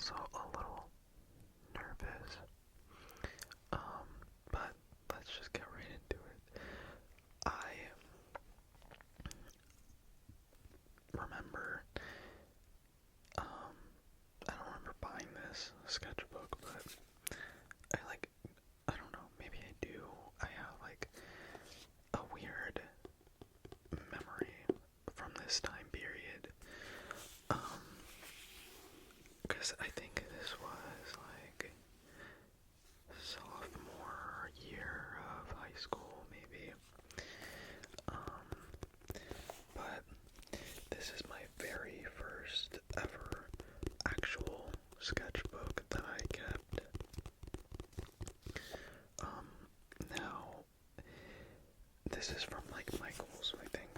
also a little nervous. But let's just get right into it. I remember, I don't remember buying this sketchbook, but I don't know, maybe I do. I have like a weird memory from this time period. Because I think this was like sophomore year of high school, maybe. But this is my very first ever actual sketchbook that I kept. Now, this is from like Michael's, I think.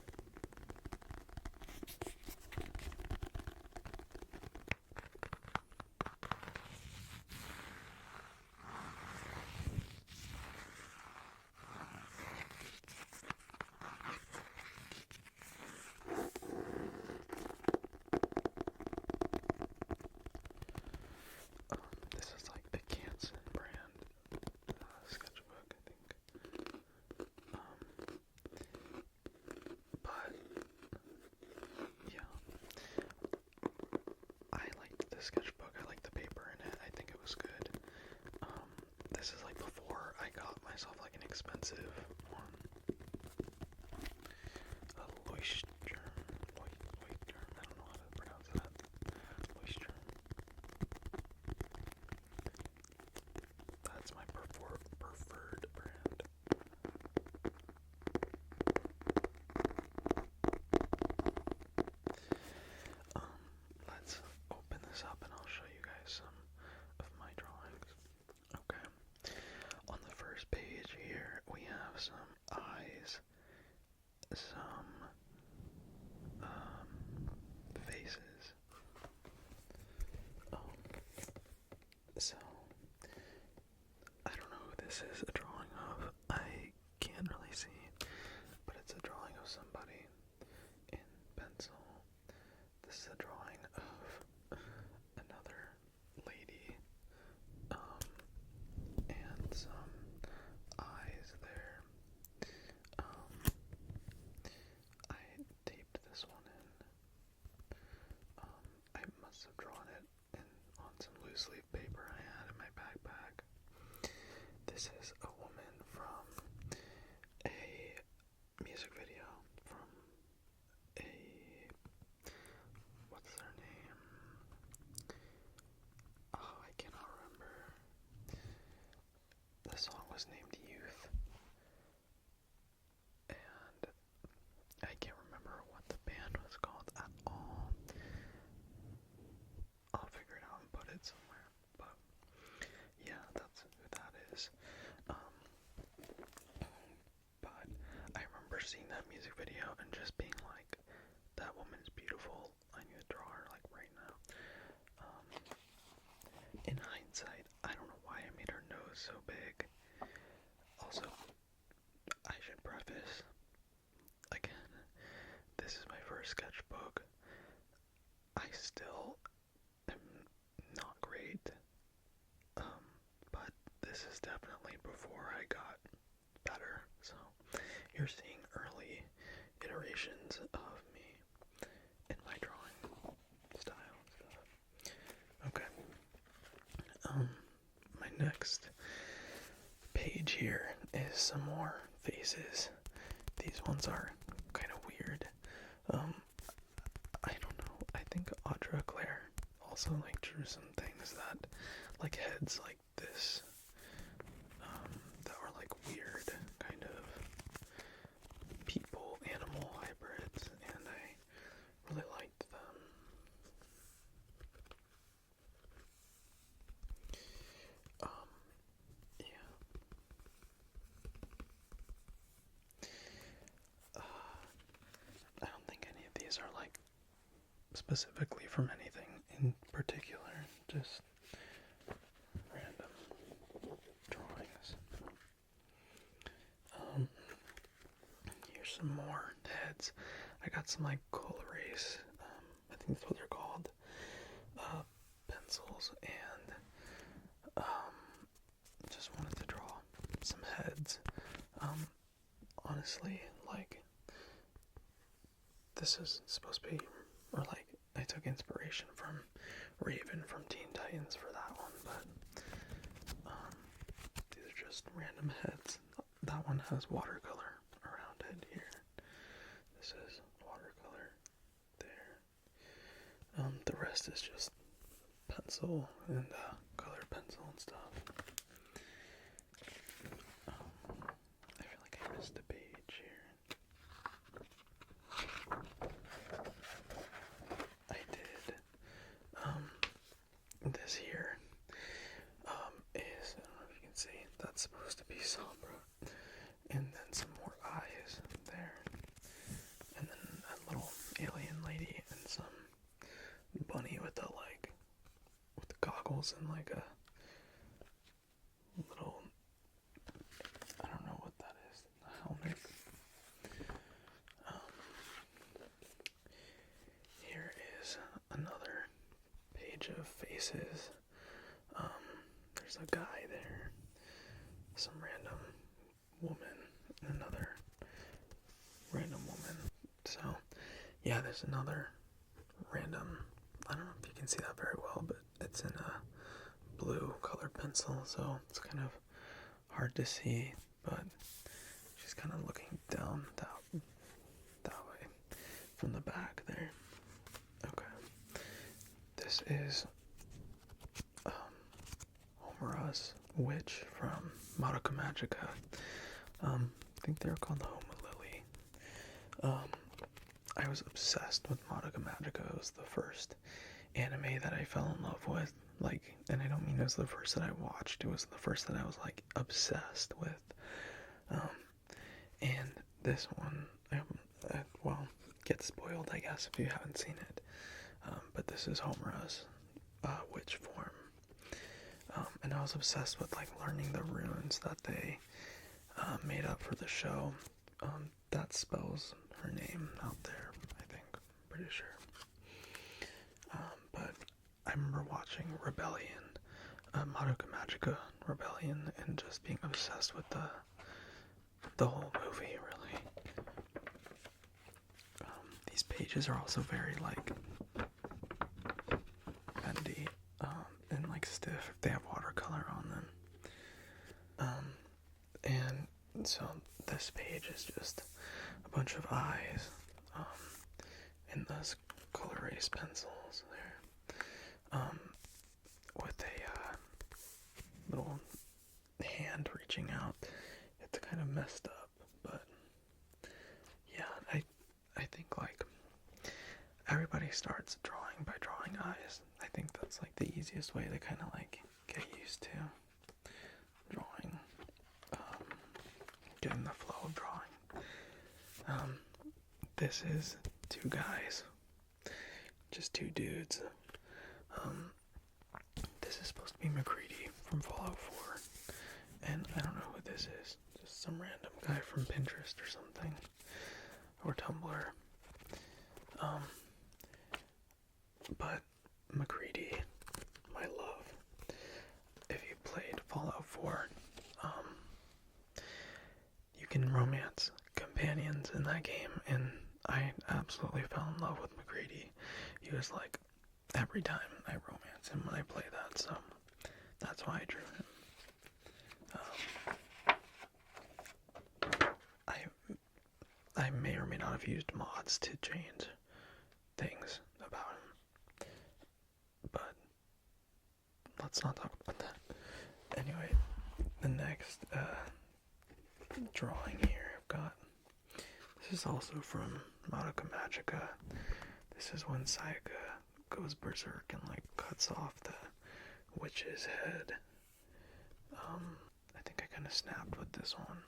This is like a Canson brand sketchbook, I think. But yeah, I liked the sketchbook. I liked the paper in it. I think it was good. This is like before I got myself like an expensive one. A Leuchtturm. I don't know how to pronounce that. Leuchtturm. That's my preferred brand. Let's open this up and I'll show you guys some of my drawings. Okay. On the first page here, we have some eyes, some faces. So I don't know who this is a drawing of. I can't really see, but it's a drawing of somebody in pencil. This is a drawing of another lady, and some eyes there. I taped this one in. I must have drawn it on some loose leaf paper I had in my backpack. This is a woman from a music video from a, what's their name? Oh, I cannot remember. The song was named Youth, and I can't remember what the band was called at all. I'll figure it out and put it somewhere, but yeah, that's who that is. But I remember seeing that music video and just being like, that woman's beautiful. I need to draw her like right now. In hindsight, I don't know why I made her nose so big. Also, I should preface, again, this is my first sketchbook. I still am not great, but this is definitely before I got better. So you're seeing early iterations of me in my drawing style and stuff. Okay. My next page here is some more faces. These ones are kind of weird. I don't know. I think Audra Claire also like drew some things that, like heads like this, that were like weird, kind of people-animal hybrids, and I really liked them. Yeah. I don't think any of these are like specifically from anything in particular, just random drawings. Here's some more heads. I got some like coal erase, I think that's what they're called, pencils, honestly, like, this is supposed to be, or like, I took inspiration from Raven from Teen Titans for that one, but these are just random heads. That one has watercolor around it here. This is watercolor there. The rest is just pencil and colored pencil and stuff. I feel like I missed a page here. I did. This here is, I don't know if you can see, that's supposed to be Sombra. And then some more eyes there. And then a little alien lady and some bunny with the with goggles and like a little, I don't know what that is, a helmet. Here is another page of faces. There's a guy there, some random woman, and another random woman. So, yeah, there's another random, I don't know if you can see that very well, but it's in a blue colored pencil, so it's kind of hard to see, but she's kind of looking down that way from the back there. Okay. This is Homura's witch from Madoka Magica. I think they're called the Homa Lily. I was obsessed with Madoka Magica. It was the first anime that I fell in love with. Like, and I don't mean it was the first that I watched. It was the first that I was like obsessed with. And this one, well, gets spoiled, I guess, if you haven't seen it. But this is Homura's witch form. And I was obsessed with like learning the runes that they made up for the show. That spells her name out there, I think. Pretty sure. But I remember watching Rebellion, Madoka Magica Rebellion, and just being obsessed with the whole movie, really. These pages are also very like bendy and like stiff if they have watercolor on them. And so this page is just a bunch of eyes in those color erase pencils there, with a little hand reaching out. It's kind of messed up, but yeah, I think like everybody starts drawing by drawing eyes. I think that's like the easiest way to kind of like get used to drawing, getting the flow of drawing. This is two guys, just two dudes. This is supposed to be McCready from Fallout 4, and I don't know who this is, just some random guy from Pinterest or something, or Tumblr. But McCready, my love, if you played Fallout 4, you can romance companions in that game, and I absolutely fell in love with McCready. He was like, every time I romance him when I play that, so that's why I drew him. I may or may not have used mods to change things about him, but let's not talk about that. Anyway, the next drawing here I've got, this is also from Madoka Magica. This is when Sayaka goes berserk and like cuts off the witch's head. I think I kind of snapped with this one.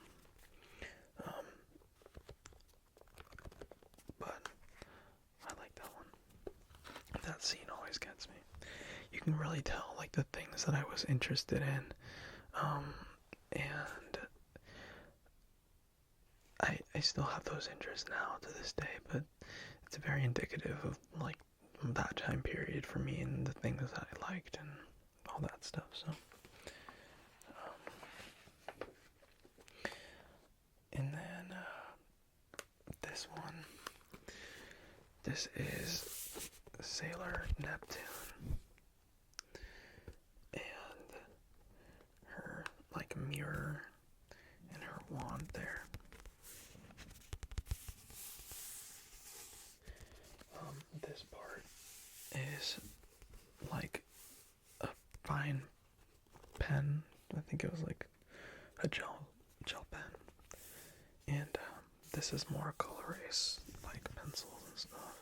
But I like that one. That scene always gets me. You can really tell like the things that I was interested in. And I still have those interests now to this day, but it's very indicative of like that time period for me and the things that I liked and all that stuff. So and then this one. This is Sailor Neptune. And her, like, mirror and her wand there. This part is like a fine pen. I think it was like a gel pen. And this is more color erase, like pencils and stuff.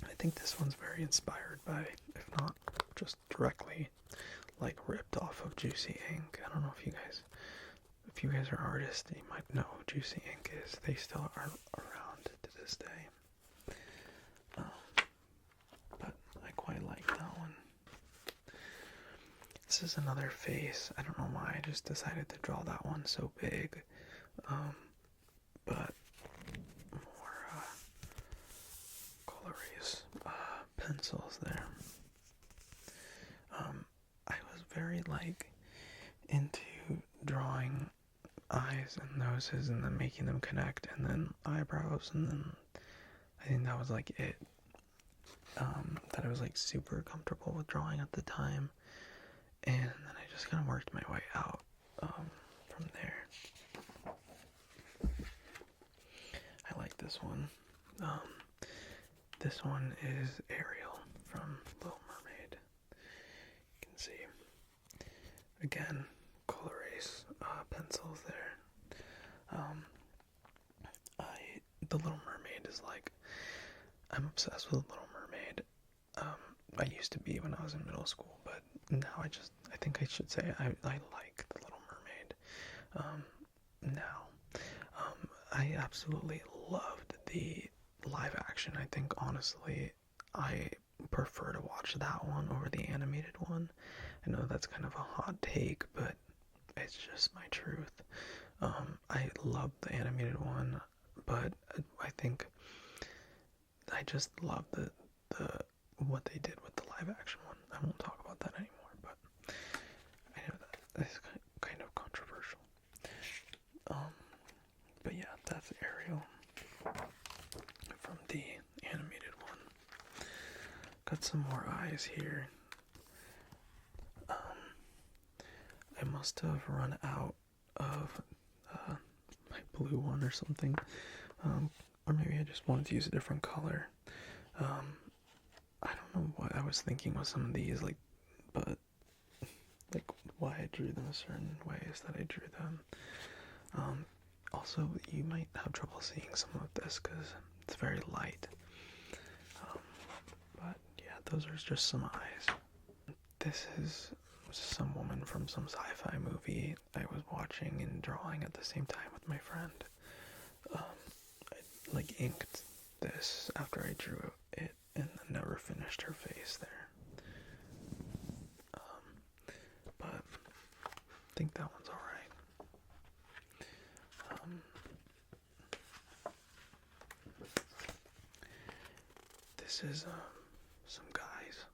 I think this one's very inspired by, if not just directly, like ripped off of Juicy Ink. I don't know if you guys are artists, you might know who Juicy Ink is. They still are around to this day. But I quite like that one. This is another face. I don't know why I just decided to draw that one so big. But more colorways, pencils there. I was very like into drawing eyes and noses and then making them connect and then eyebrows, and then I think that was like it. That I was like super comfortable with drawing at the time, and then I just kind of worked my way out from there. I like this one. This one is Ariel from Little Mermaid. You can see again color erase pencils there. The Little Mermaid is like, I'm obsessed with Little Mermaid. I used to be when I was in middle school, but now I think I should say I like the Little Mermaid now. I absolutely loved the live action. I think honestly I prefer to watch that one over the animated one. I know that's kind of a hot take, but it's just my truth. I love the animated one, but I think I just love the what they did with the live action one. I won't talk about that anymore, but I know that is kind of controversial. But yeah, that's Ariel from the animated one. Got some more eyes here. I must have run out of my blue one or something, or maybe I just wanted to use a different color. I don't know what I was thinking with some of these, but why I drew them a certain ways that I drew them. Also, you might have trouble seeing some of this because it's very light. But yeah, those are just some eyes. This is some woman from some sci-fi movie I was watching and drawing at the same time with my friend. I inked this after I drew it and never finished her face there. But I think that one's alright. This is some guys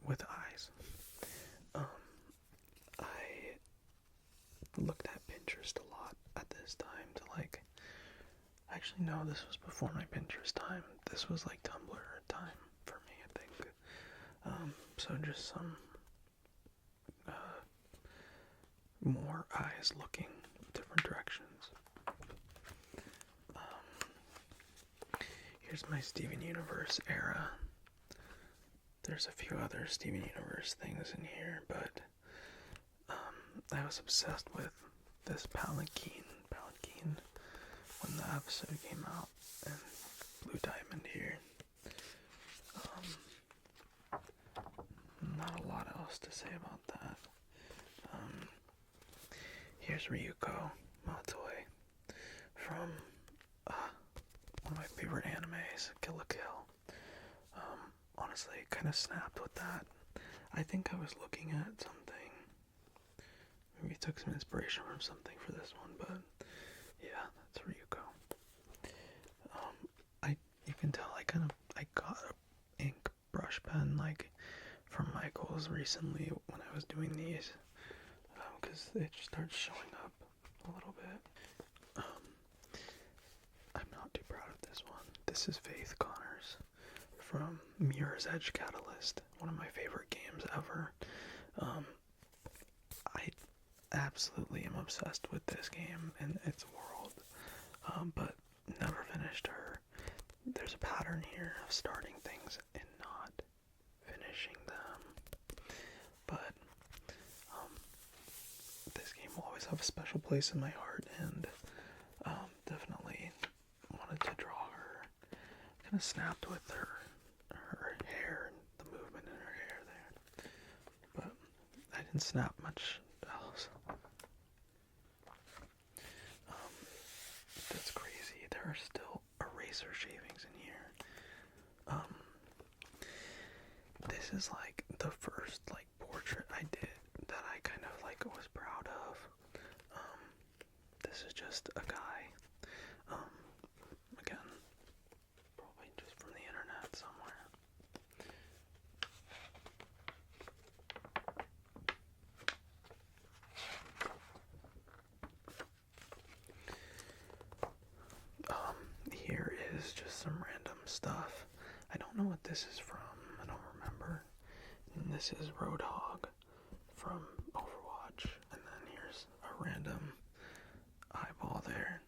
with eyes. I looked at Pinterest a lot at this time to actually no, this was before my Pinterest time. This was like Tumblr time for me, I think. So just some more eyes looking different directions. Here's my Steven Universe era. There's a few other Steven Universe things in here, but I was obsessed with this palanquin when the episode came out, and Blue Diamond here. Not a lot else to say about that. Here's Ryuko Matoi from one of my favorite animes, Kill la Kill. Honestly, kind of snapped with that. I think I was looking at something. Maybe took some inspiration from something for this one, but yeah, that's Ryuko. You can tell I got an ink brush pen from Michael's recently when I was doing these, because it just started showing up this is Faith Connors from Mirror's Edge Catalyst, one of my favorite games ever. I absolutely am obsessed with this game and its world, but never finished her. There's a pattern here of starting things and not finishing them, but this game will always have a special place in my heart, and definitely wanted to draw her. Kind of snapped with her hair and the movement in her hair there, but I didn't snap much else. That's crazy. There are still eraser shavings in here. This is like the first like portrait I did that I kind of like was proud of. This is just a guy. Again, probably just from the internet somewhere. Here is just some random stuff. I don't know what this is from. I don't remember. And this is Roadhog from Overwatch. And then here's a random eyeball there.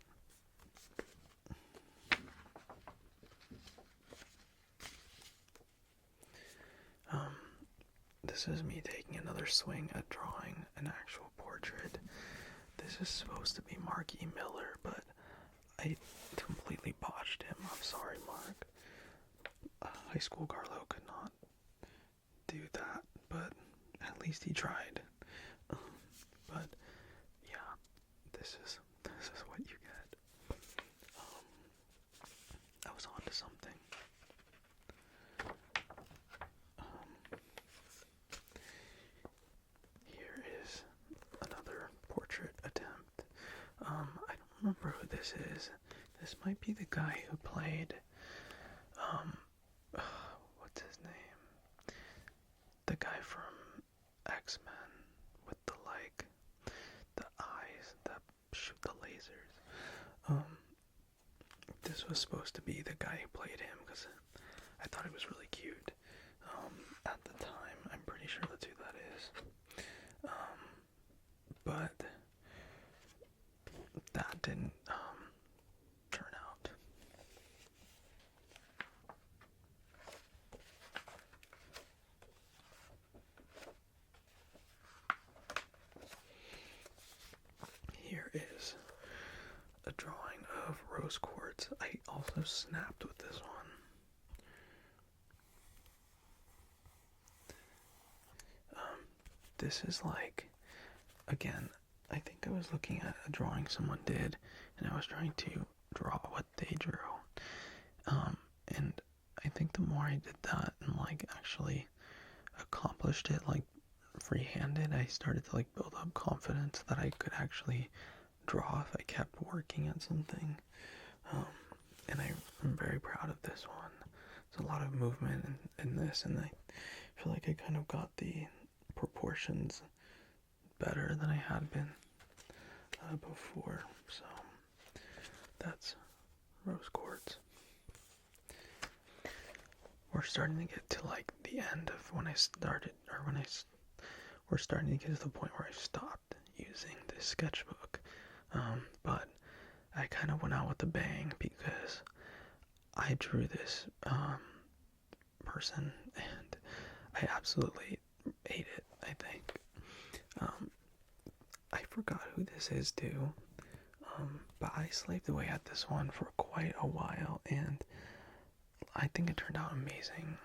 This is me taking another swing at drawing an actual portrait. This is supposed to be Mark E. Miller, but I completely botched him. I'm sorry, Mark. High School Carlo could not do that, but at least he tried. But yeah, this is what you get. I was onto something. Here is another portrait attempt. I don't remember who this is. This might be the guy who played, what's his name? The guy from X-Men with the eyes that shoot the lasers. This was supposed to be the guy who played him because I thought he was really cute. At the time, I'm pretty sure that's who that is. But that didn't turn out. Here is a drawing of rose quartz. I also snapped with this one. This is like, again, I think I was looking at a drawing someone did, and I was trying to draw what they drew. And I think the more I did that and like actually accomplished it like free-handed, I started to like build up confidence that I could actually draw if I kept working at something. And I'm very proud of this one. There's a lot of movement in this, and I feel like I kind of got the proportions better than I had been before. So that's rose quartz. We're starting to get to like the end of when I started, or we're starting to get to the point where I stopped using this sketchbook. But I kind of went out with a bang because I drew this person and I absolutely ate it, I think. I forgot who this is too, but I slaved away at this one for quite a while, and I think it turned out amazing.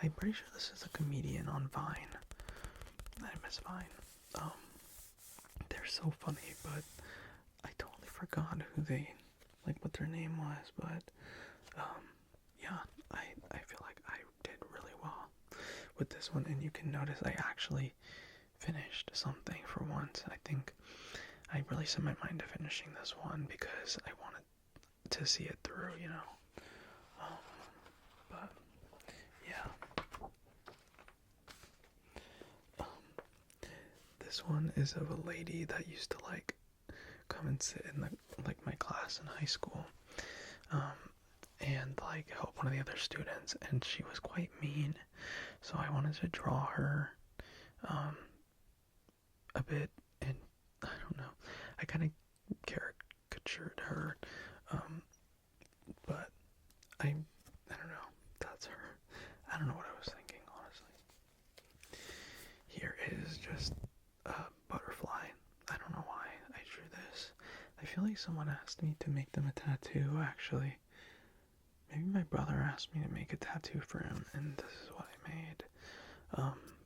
I'm pretty sure this is a comedian on Vine. I miss Vine. They're so funny, but I totally forgot who what their name was, but yeah, I feel like I did really well with this one, and you can notice I actually finished something for once. I think I really set my mind to finishing this one because I wanted to see it through, you know. But yeah, this one is of a lady that used to come and sit in my class in high school, and like help one of the other students, and she was quite mean, so I wanted to draw her a bit, and I don't know, I kind of caricatured her, but I don't know, that's her. I don't know what I was thinking, honestly. Here is just a butterfly. I don't know why I drew this. I feel like someone asked me to make them a tattoo, actually. Maybe my brother asked me to make a tattoo for him, and this is what I made.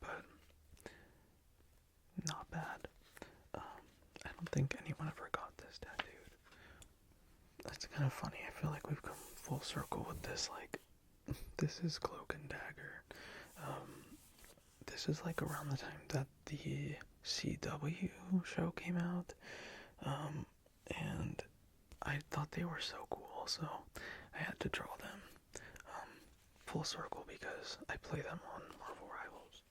But not bad. I don't think anyone ever got this tattooed. That's kind of funny. I feel like we've come full circle with this. Like, this is Cloak and Dagger. This is like around the time that the CW show came out. And I thought they were so cool, so I had to draw them full circle because I play them on Marvel Rivals.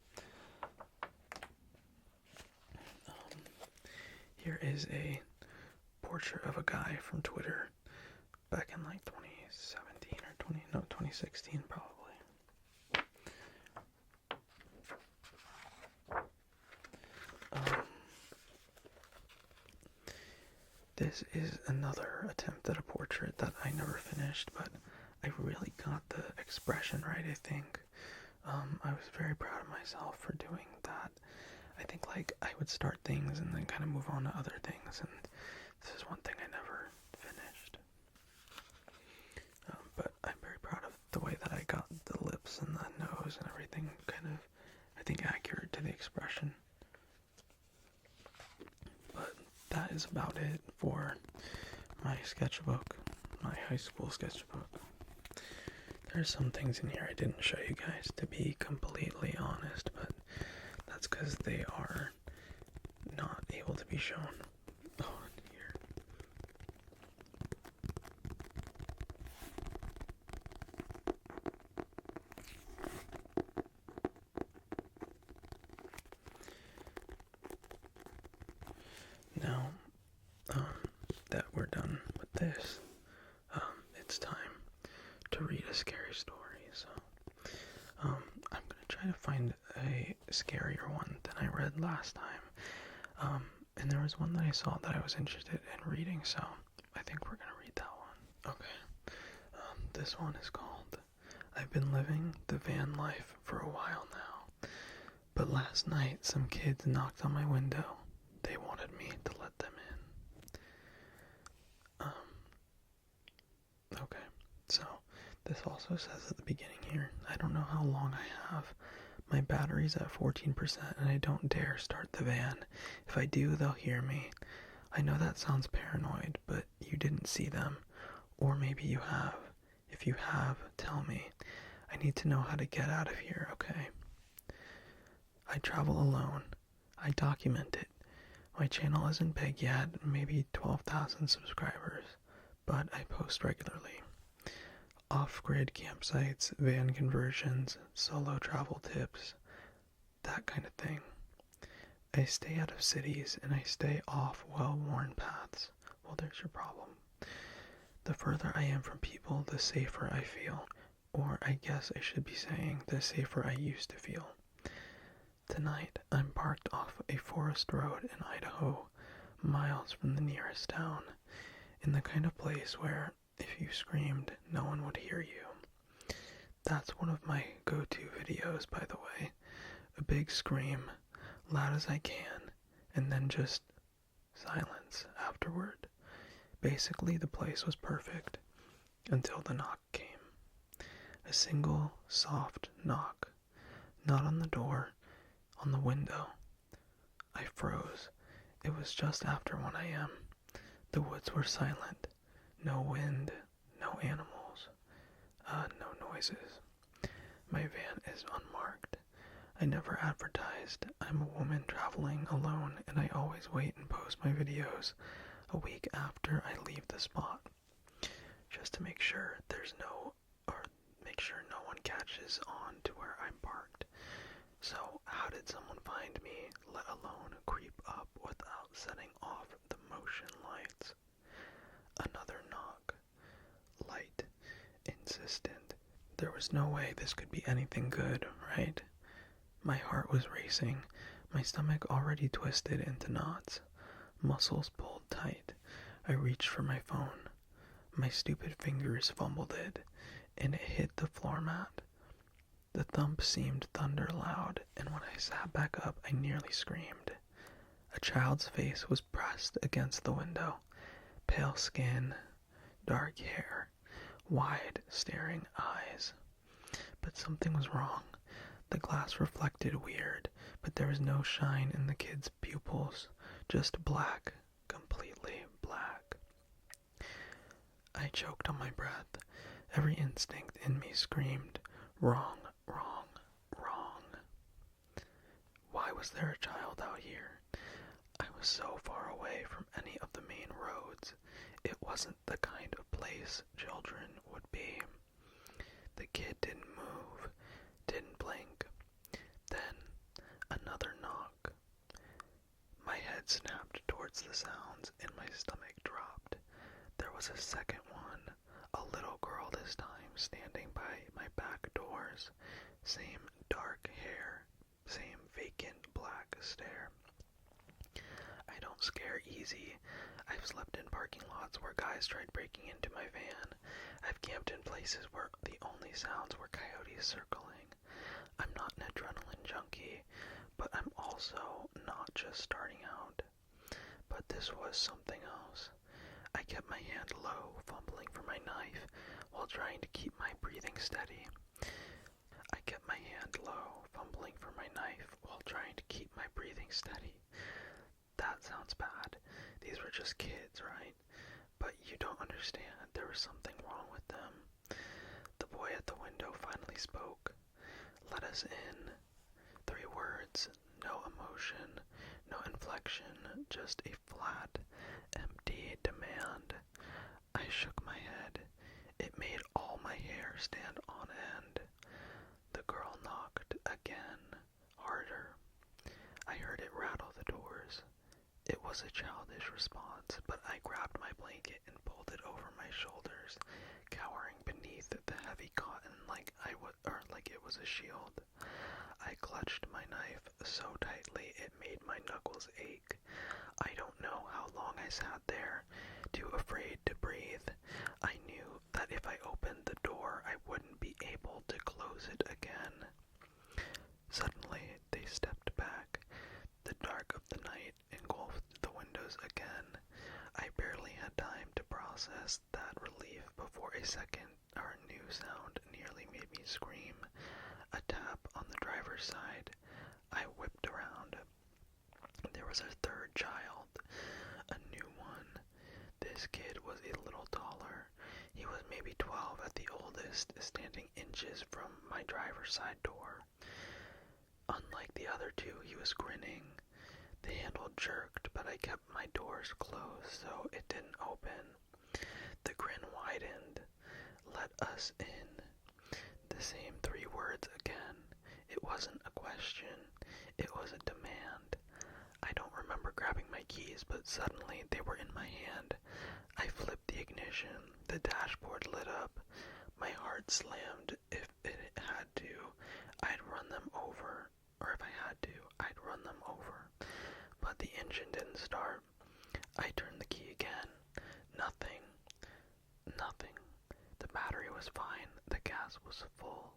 Here is a portrait of a guy from Twitter back in like 2017 or 2016 probably. This is another attempt at a portrait that I never finished, but I really got the expression right, I think. I was very proud of myself for doing that. I think like I would start things and then kind of move on to other things, and this is one thing I never finished. But I'm very proud of the way that I got the lips and the nose and everything kind of, I think, accurate to the expression. But that is about it for my sketchbook, my high school sketchbook. There's some things in here I didn't show you guys, to be completely honest, but that's because they are not able to be shown on here. Now, that we're done with this, it's time to read a scary story. So, I'm gonna try to find a scarier one than I read last time. And there was one that I saw that I was interested in reading, so I think we're gonna read that one. Okay. This one is called "I've Been Living the Van Life for a While Now, but last night some kids knocked on my window. They wanted me to let them in." Okay, so this also says at the beginning here, "I don't know how long I have. My battery's at 14% and I don't dare start the van. If I do, they'll hear me. I know that sounds paranoid, but you didn't see them. Or maybe you have. If you have, tell me. I need to know how to get out of here, okay? I travel alone. I document it. My channel isn't big yet, maybe 12,000 subscribers, but I post regularly. Off-grid campsites, van conversions, solo travel tips, that kind of thing. I stay out of cities and I stay off well-worn paths. Well, there's your problem. The further I am from people, the safer I feel. Or I guess I should be saying, the safer I used to feel. Tonight, I'm parked off a forest road in Idaho, miles from the nearest town, in the kind of place where, if you screamed, no one would hear you. That's one of my go-to videos, by the way. A big scream, loud as I can, and then just silence afterward. Basically, the place was perfect, until the knock came. A single, soft knock. Not on the door, on the window. I froze. It was just after 1 a.m. The woods were silent. No wind, no animals, no noises. My van is unmarked. I never advertised. I'm a woman traveling alone, and I always wait and post my videos a week after I leave the spot, just to make sure no one catches on to where I'm parked. So how did someone find me, let alone creep up without setting off the motion lights? Another knock. Light. insistent. There was no way this could be anything good, right? My heart was racing, my stomach already twisted into knots, muscles pulled tight. I reached for my phone. My stupid fingers fumbled it, and it hit the floor mat. The thump seemed thunder loud, and when I sat back up, I nearly screamed. A child's face was pressed against the window. Pale skin, dark hair, wide, staring eyes. But something was wrong. The glass reflected weird, but there was no shine in the kid's pupils, just black, completely black. I choked on my breath. Every instinct in me screamed, wrong, wrong, wrong. Why was there a child out here? I was so far away from any of the main roads. It wasn't the kind of place children would be. The kid didn't move, didn't blink. Then, another knock. My head snapped towards the sounds and my stomach dropped. There was a second one, a little girl this time, standing by my back doors. Same dark hair, same vacant black stare. I don't scare easy. I've slept in parking lots where guys tried breaking into my van. I've camped in places where the only sounds were coyotes circling. I'm not an adrenaline junkie, but I'm also not just starting out. But this was something else. I kept my hand low, fumbling for my knife, while trying to keep my breathing steady. That sounds bad. These were just kids, right? But you don't understand. There was something wrong with them. The boy at the window finally spoke. Let us in. 3 words, no emotion, no inflection, just a flat, empty demand. I shook my head. It made all my hair stand on end. The girl knocked again, harder. I heard it rattle the doors. It was a childish response, but I grabbed my blanket and pulled it over my shoulders, cowering beneath the heavy cotton like it was a shield. I clutched my knife so tightly it made my knuckles ache. I don't know how long I sat there, too afraid to breathe. I knew that if I opened the door, I wouldn't be able to close it again. Suddenly, they stepped back. The dark of the night engulfed the windows again. I barely had time to process that relief before a second or new sound nearly made me scream. A tap on the driver's side. I whipped around. There was a third child, a new one. This kid was a little taller. He was maybe 12 at the oldest, standing inches from my driver's side door. Unlike the other 2, he was grinning. The handle jerked, but I kept my doors closed so it didn't open. The grin widened. Let us in. The same 3 words again. It wasn't a question. It was a demand. I don't remember grabbing my keys, but suddenly they were in my hand. I flipped the ignition. The dashboard lit up. My heart slammed. If it had to, I'd run them over. Or if I had to, I'd run them over. But the engine didn't start. I turned the key again. Nothing. Nothing. The battery was fine. The gas was full.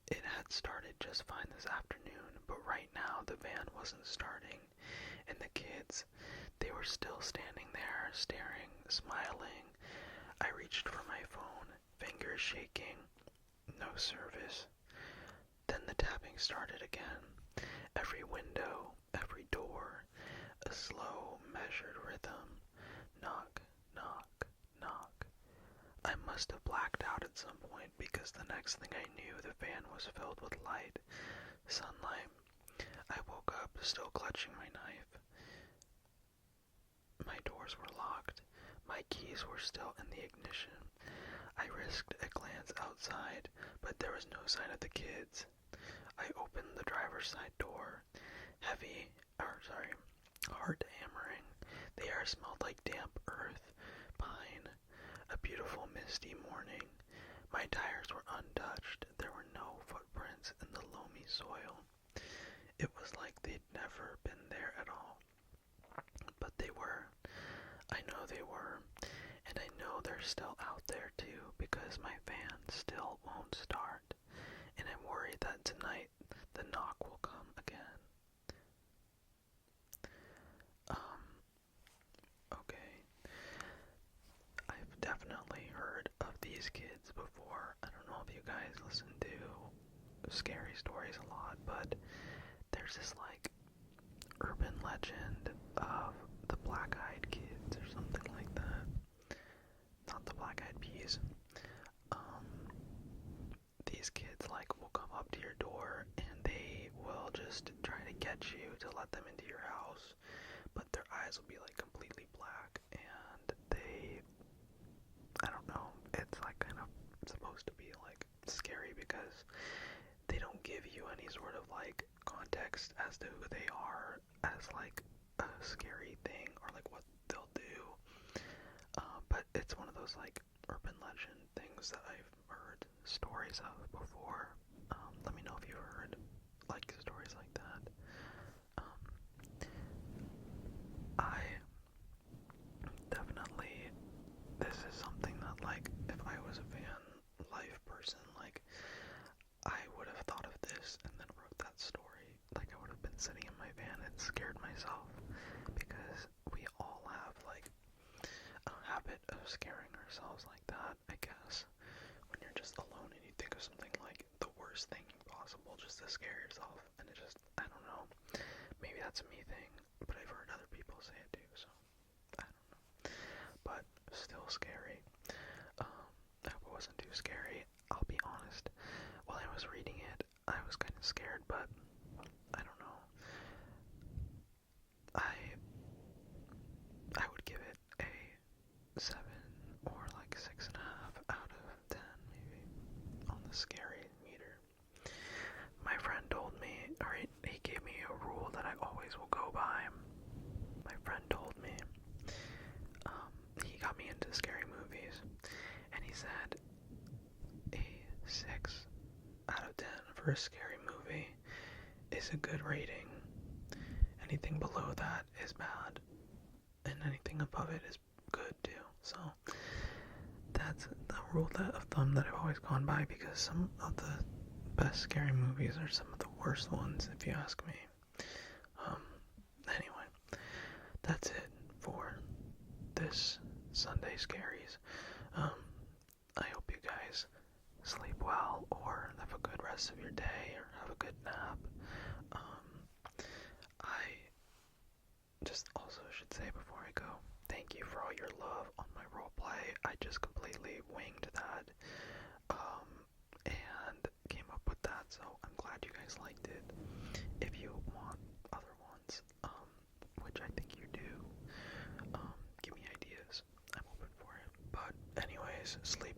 It had started just fine this afternoon, but right now the van wasn't starting. And the kids, they were still standing there, staring, smiling. I reached for my phone, fingers shaking. No service. Then the tapping started again. Every window, every door, a slow, measured rhythm. Knock, knock, knock. I must have blacked out at some point because the next thing I knew, the van was filled with light, sunlight. I woke up, still clutching my knife. My doors were locked. My keys were still in the ignition. I risked a glance outside, but there was no sign of the kids. I opened the driver's side door. Heart hammering. The air smelled like damp earth, pine, a beautiful misty morning. My My tires were untouched. There were no footprints in the loamy soil. It was like they'd never been there at all. But they were. I know they were. And I know they're still out there too, because my van still won't start. And I'm worried that tonight the knock will come again. Okay. I've definitely heard of these kids before. I don't know if you guys listen to scary stories a lot, but there's this like urban legend of the black-eyed kids or something like that. Not the black-eyed peas. These kids like will come up to your door and they will just try to get you to let them into your house, but their eyes will be like completely black, and I don't know, it's like kind of supposed to be like scary because they don't give you any sort of like context as to who they are as like a scary thing or like what they'll do, but it's one of those like urban legend things that I've heard stories of before. Let me know if you've heard like stories like that. I definitely, this is something that like if I was a van life person, like I would have thought of this and then wrote that story. Like I would have been sitting in my van and scared myself, because we all have like a habit of scaring ourselves like that, I guess. When you're just alone and you think of something like the worst thing possible just to scare yourself, and it just, I don't know, maybe that's a me thing, but I've heard other people say it too, so I don't know, but still scary. I hope it wasn't too scary. I'll be honest, while I was reading it, I was kind of scared, but I don't know, I would give it a 7 or like 6.5 out of 10 maybe on the scary meter. My friend told me, or he gave me a rule that I always will go by. My friend told me, he got me into scary movies, and he said a 6 out of 10 for a scary movie is a good rating. Anything below that is bad, and anything above it is good too. So that's the rule of thumb that I've always gone by, because some of the best scary movies are some of the worst ones, if you ask me. Anyway, that's it for this Sunday Scaries. I hope you guys sleep well, or have a good rest of your day, or have a good nap. I just also should say before I go, thank you for all your love on my roleplay. I just completely winged that, and came up with that, so I'm glad you guys liked it. If you want other ones, which I think you do, give me ideas. I'm open for it. But anyways, sleep